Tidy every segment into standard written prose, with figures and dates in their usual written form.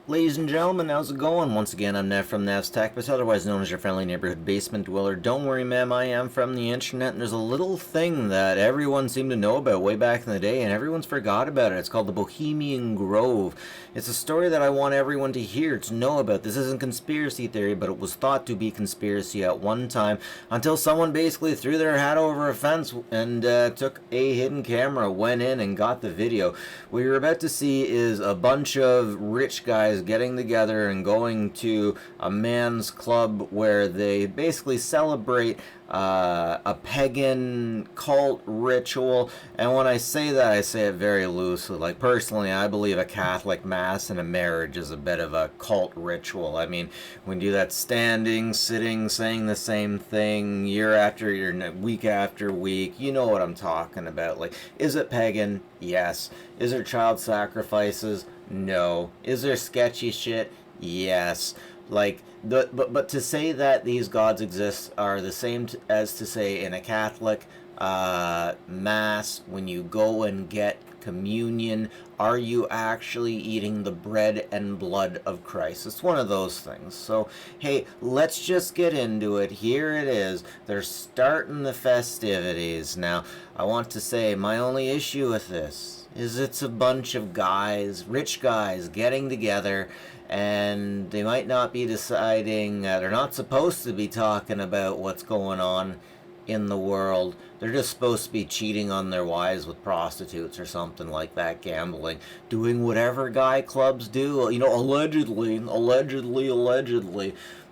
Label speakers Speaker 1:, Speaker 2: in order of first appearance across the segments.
Speaker 1: Ladies and gentlemen, how's it going? Once again, I'm Nev from Nev's Tech, but otherwise known as your friendly neighborhood basement dweller. Don't worry, ma'am, I am from the internet, and there's a little thing that everyone seemed to know about way back in the day, and everyone's forgot about it. It's called the Bohemian Grove. It's a story that I want everyone to hear, to know about. This isn't conspiracy theory, but it was thought to be conspiracy at one time, until someone basically threw their hat over a fence and took a hidden camera, went in, and got the video. What you're about to see is a bunch of rich guys getting together and going to a man's club where they basically celebrate a pagan cult ritual. And when I say that, I say it very loosely. Like, personally, I believe a Catholic mass and a marriage is a bit of a cult ritual. I mean, we do that standing, sitting, saying the same thing year after year, week after week. You know what I'm talking about. Like, is it pagan? Yes. Is there child sacrifices? No. Is there sketchy shit? Yes. Like, but to say that these gods exist are the same as to say in a Catholic mass, when you go and get communion, are you actually eating the bread and blood of Christ? It's one of those things. So, hey, let's just get into it. Here it is. They're starting the festivities. Now, I want to say my only issue with this is it's a bunch of guys, rich guys, getting together, and they might not be deciding, they're not supposed to be talking about what's going on in the world. They're just supposed to be cheating on their wives with prostitutes or something like that, gambling, doing whatever guy clubs do, you know, allegedly.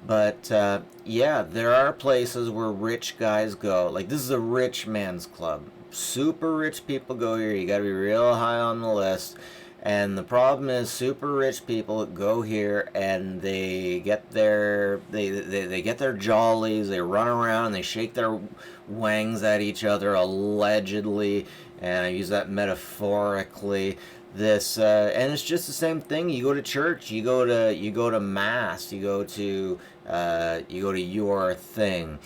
Speaker 1: But, yeah, there are places where rich guys go. Like, this is a rich man's club. Super rich people go here. You gotta be real high on the list. And the problem is, super rich people go here and they get their they get their jollies. They run around and they shake their wangs at each other, allegedly. And I use that metaphorically. This and it's just the same thing. You go to church, you go to mass, you go to your thing.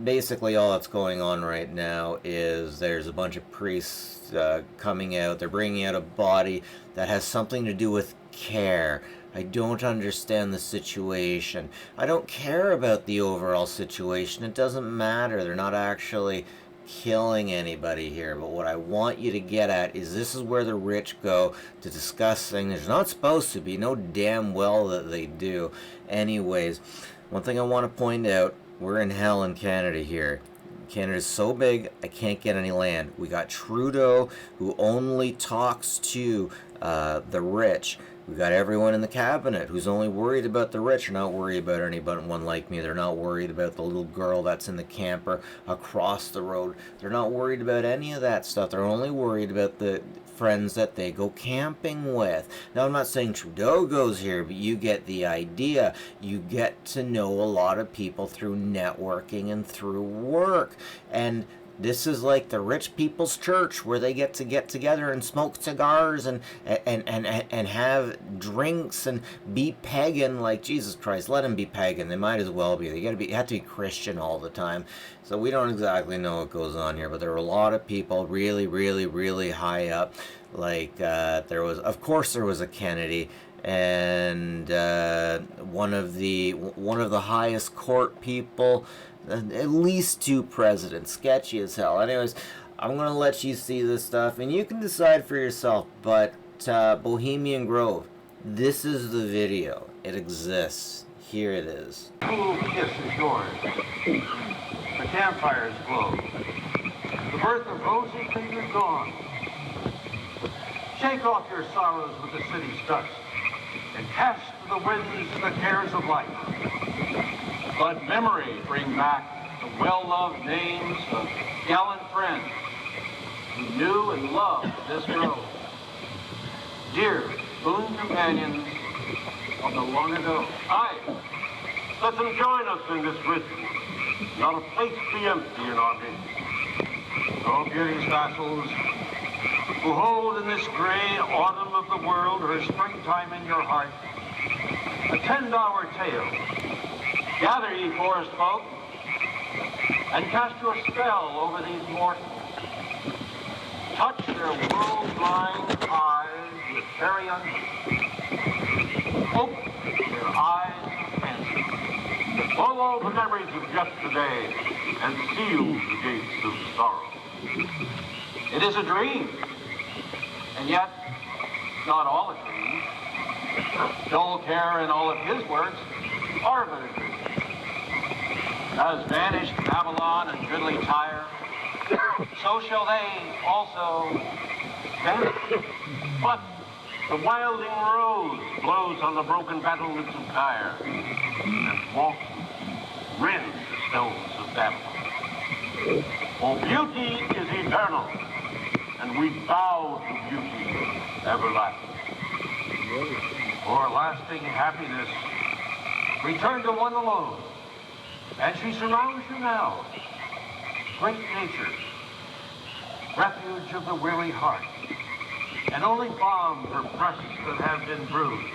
Speaker 1: Basically, all that's going on right now is there's a bunch of priests coming out. They're bringing out a body that has something to do with care. I don't understand the situation. I don't care about the overall situation. It doesn't matter. They're not actually killing anybody here. But what I want you to get at is this is where the rich go to discuss things there's not supposed to be. No damn well that they do. Anyways, one thing I want to point out, we're in hell in Canada here. Canada's so big, I can't get any land. We got Trudeau, who only talks to the rich. We got everyone in the cabinet who's only worried about the rich. They're not worried about anyone like me. They're not worried about the little girl that's in the camper across the road. They're not worried about any of that stuff. They're only worried about the friends that they go camping with. Now, I'm not saying Trudeau goes here, but you get the idea. You get to know a lot of people through networking and through work. And this is like the rich people's church where they get together and smoke cigars and have drinks and be pagan. Like, Jesus Christ, let them be pagan. They might as well be. You have to be Christian all the time. So we don't exactly know what goes on here, but there were a lot of people really high up. Like, there was a Kennedy, and one of the highest court people, at least two presidents. Sketchy as hell. Anyways, I'm gonna let you see this stuff and you can decide for yourself. But Bohemian Grove, this is the video. It exists. Here it is.
Speaker 2: Cool kiss is yours. The campfires glow. The birth of rosy fingered dawn. Shake off your sorrows with the city's dust and cast to the winds the cares of life. Let memory bring back the well-loved names of gallant friends who knew and loved this grove. Dear boon companions of the long ago. Aye, let them join us in this ritual. Not a place be empty in our midst. Oh, beauty's vassals, who hold in this gray autumn of the world her springtime in your heart, attend our tale. Gather, ye forest folk, and cast your spell over these mortals. Touch their world-blind eyes with fairy unction. Open their eyes of fancy. Follow the memories of yesterday and seal the gates of sorrow. It is a dream, and yet not all a dream. Dull care and all of his words are but a dream. As vanished Babylon and goodly Tyre, so shall they also vanish. But the wilding rose blows on the broken battlements of Tyre, and walks rends the stones of Babylon. For beauty is eternal, and we bow to beauty everlasting. For lasting happiness, return to one alone, and she surrounds you now. Great nature, refuge of the weary heart, and only balm for breasts that have been bruised.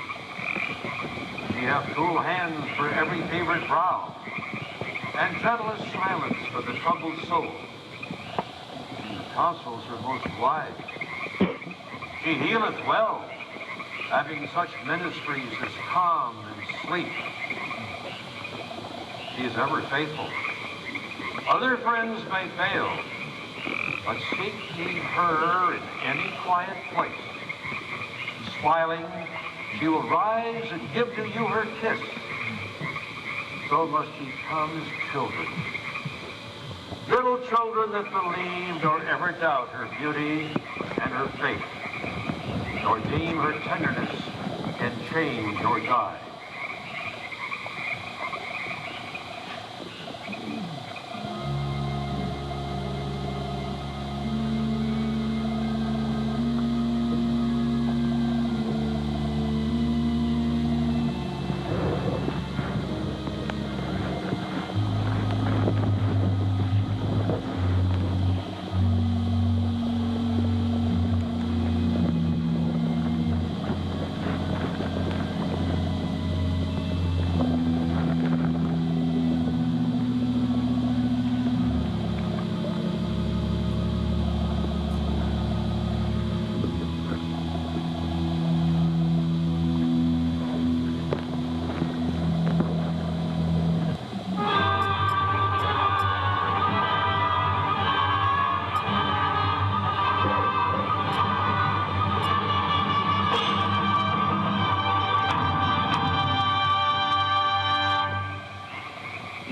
Speaker 2: She hath cool hands for every favored brow, and gentlest silence for the troubled soul. The counsels are most wise. She healeth well, having such ministries as calm and sleep. She is ever faithful. Other friends may fail, but seek ye her in any quiet place. Smiling, she will rise and give to you her kiss. So must ye come as children. Little children that believe nor ever doubt her beauty and her faith, nor deem her tenderness can change or die.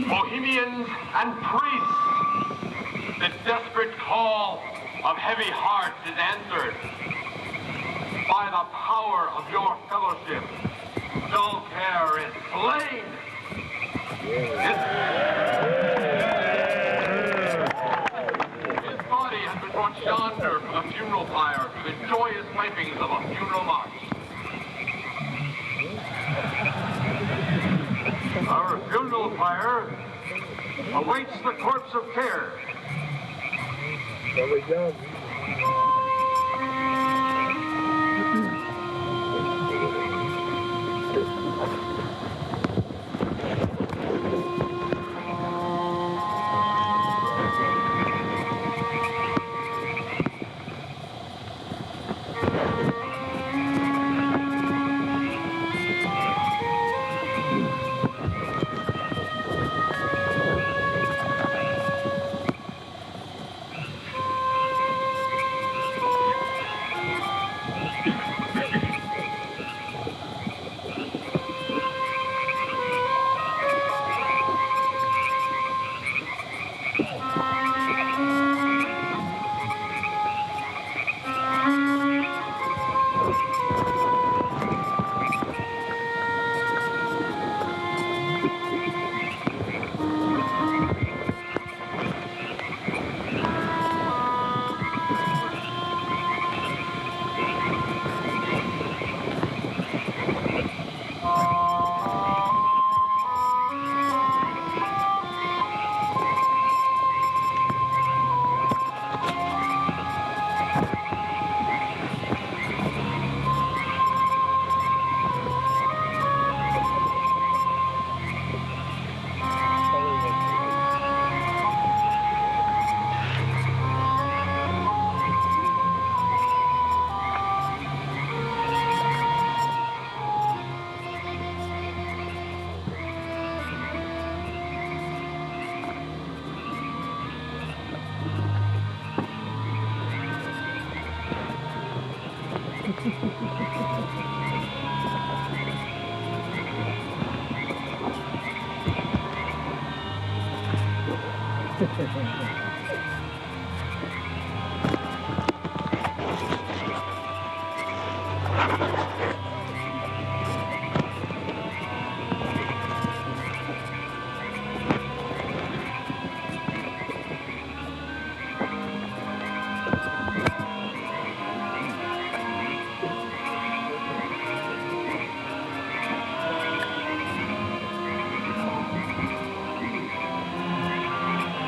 Speaker 2: Bohemians and priests, the desperate call of heavy hearts is answered. By the power of your fellowship, dull care is slain. His body has been brought yonder from the funeral pyre to the joyous pipings of a funeral march. Our funeral pyre awaits the corpse of care.
Speaker 3: There we go.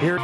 Speaker 1: Here.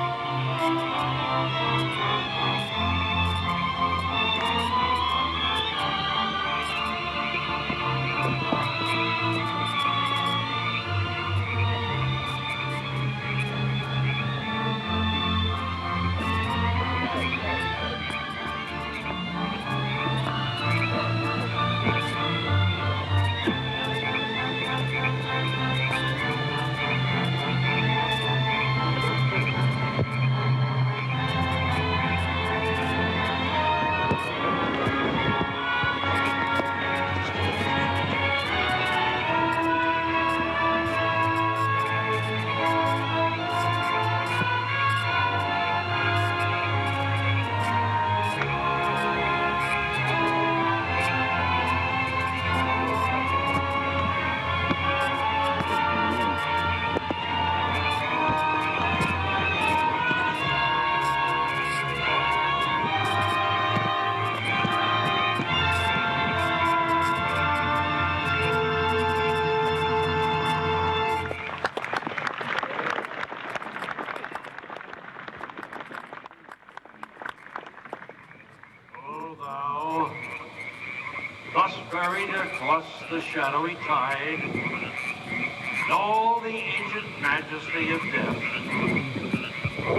Speaker 2: Thus buried across the shadowy tide, in all the ancient majesty of death,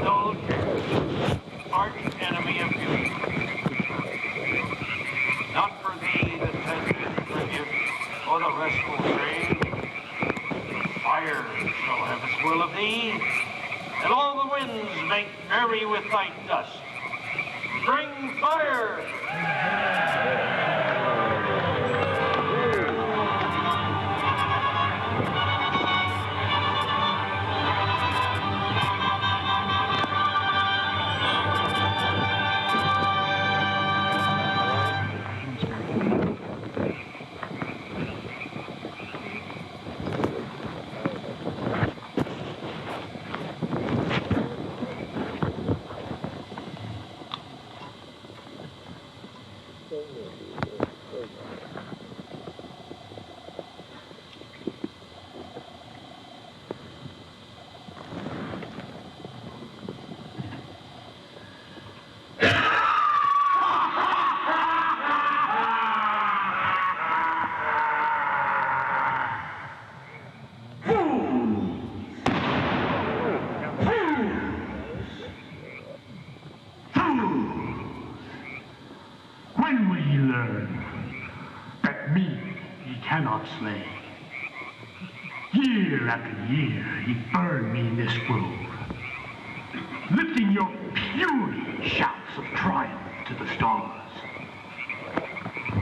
Speaker 2: no arch enemy of beauty. Not for thee the tender gift or the restful train, fire shall have its will of thee, and all the winds make merry with thy dust. Bring fire!
Speaker 4: When will ye learn that me ye cannot slay? Year after year ye burn me in this grove, lifting your puny shouts of triumph to the stars.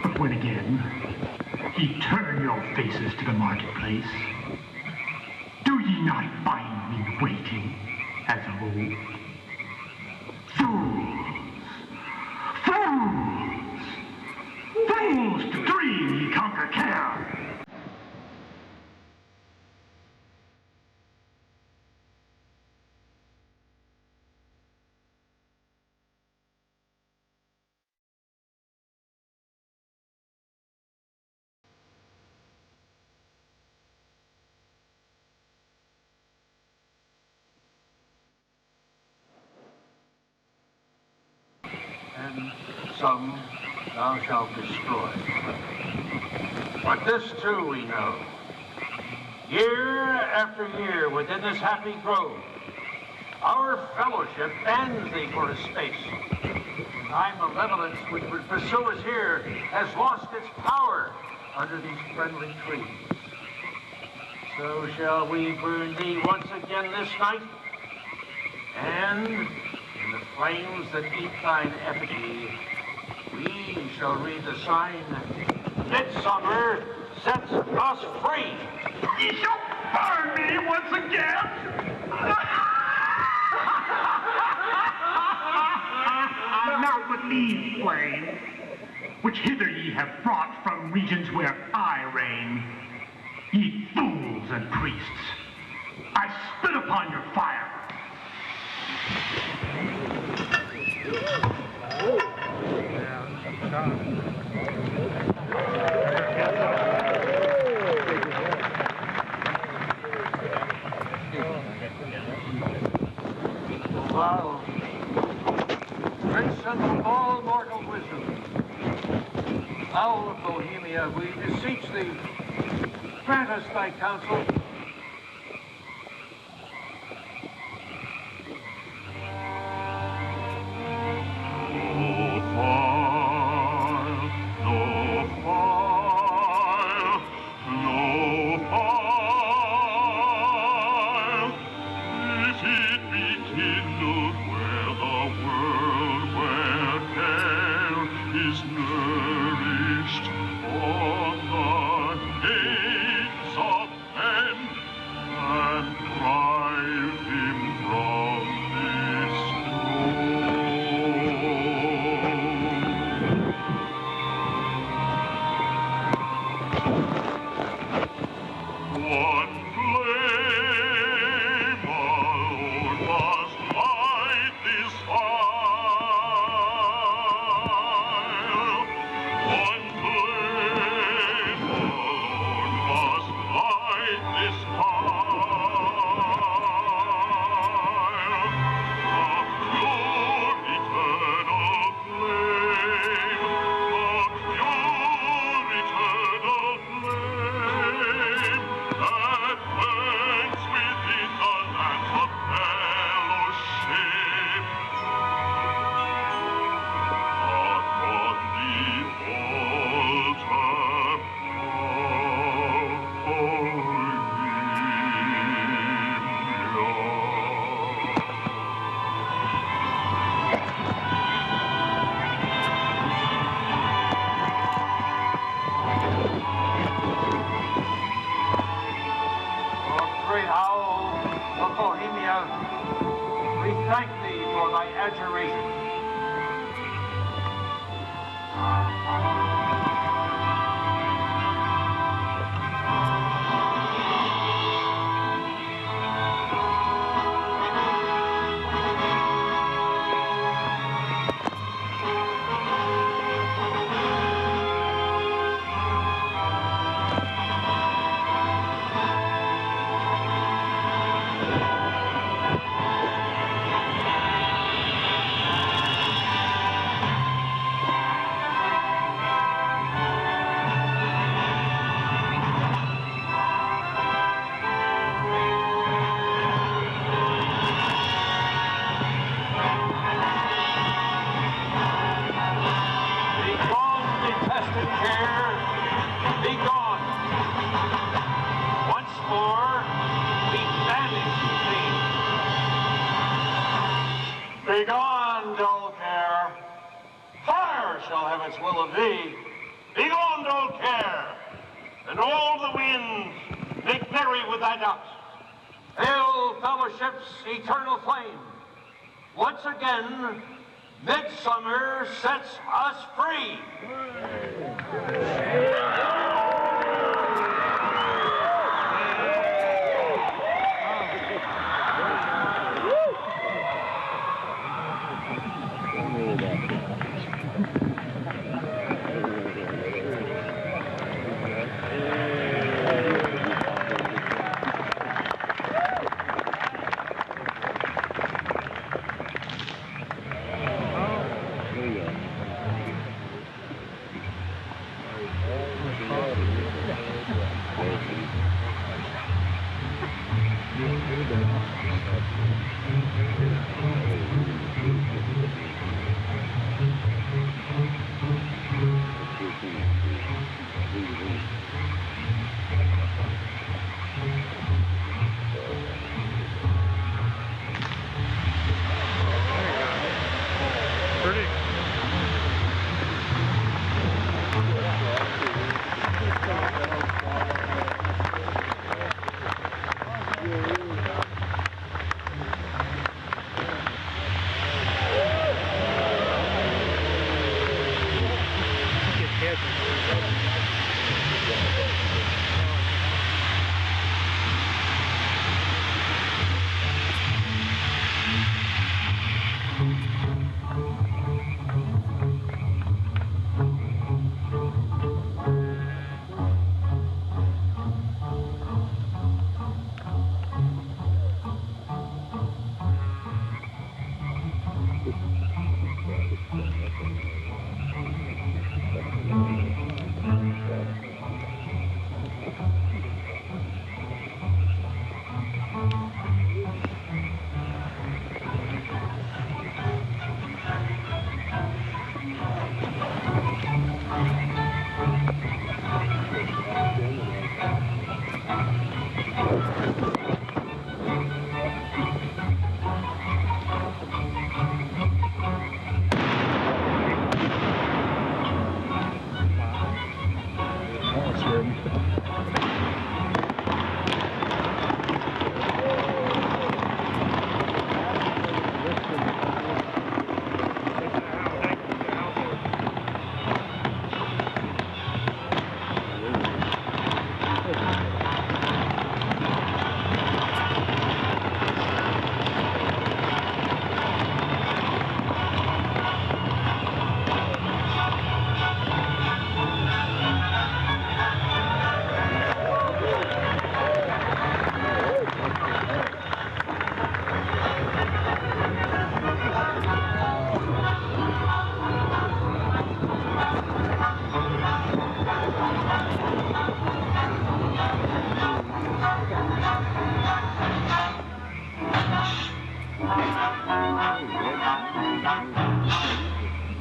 Speaker 4: But when again ye turn your faces to the marketplace, do ye not find me waiting as of old? Fools to dream ye conquer care.
Speaker 2: And some thou shalt destroy. But this too we know. Year after year within this happy grove, our fellowship bans thee for a space. And thy malevolence which would pursue us here has lost its power under these friendly trees. So shall we burn thee once again this night, and in the flames that eat thine effigy, we shall read the sign, Midsummer sets us free.
Speaker 4: Ye shall burn me once again! leave flame, which hither ye have brought from regions where I reign. Ye fools and priests, I spit upon your fire.
Speaker 2: Wow. Prince of all mortal wisdom, Owl of Bohemia, we beseech thee, grant us thy counsel. Great Owl of Bohemia, we thank thee for thy adjuration. Begone, dull care. Fire shall have its will of thee. Begone, dull care. And all the winds make merry with thy doubts. Hail, fellowship's eternal flame. Once again, midsummer sets us free.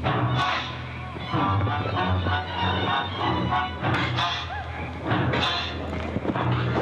Speaker 2: Thank you.